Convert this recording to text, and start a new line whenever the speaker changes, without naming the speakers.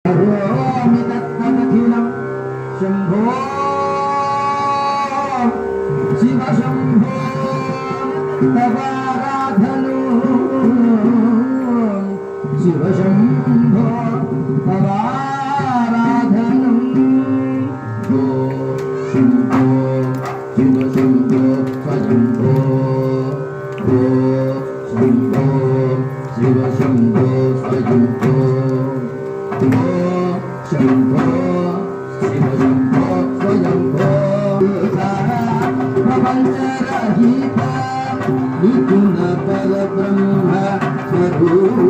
करोमि तत्तदखिलं शम्भो शिव शम्भो तवाराधनो शिव शम्भो तवाराधनं शम्भो शिव शम्भो स्वशम्भो शम्भो शिव शम्भो स्वशम्भो शम्भो शिव शम्भो स्वशम्भो प्रपञ्चरहित निपुण परब्रह्म स्वरूप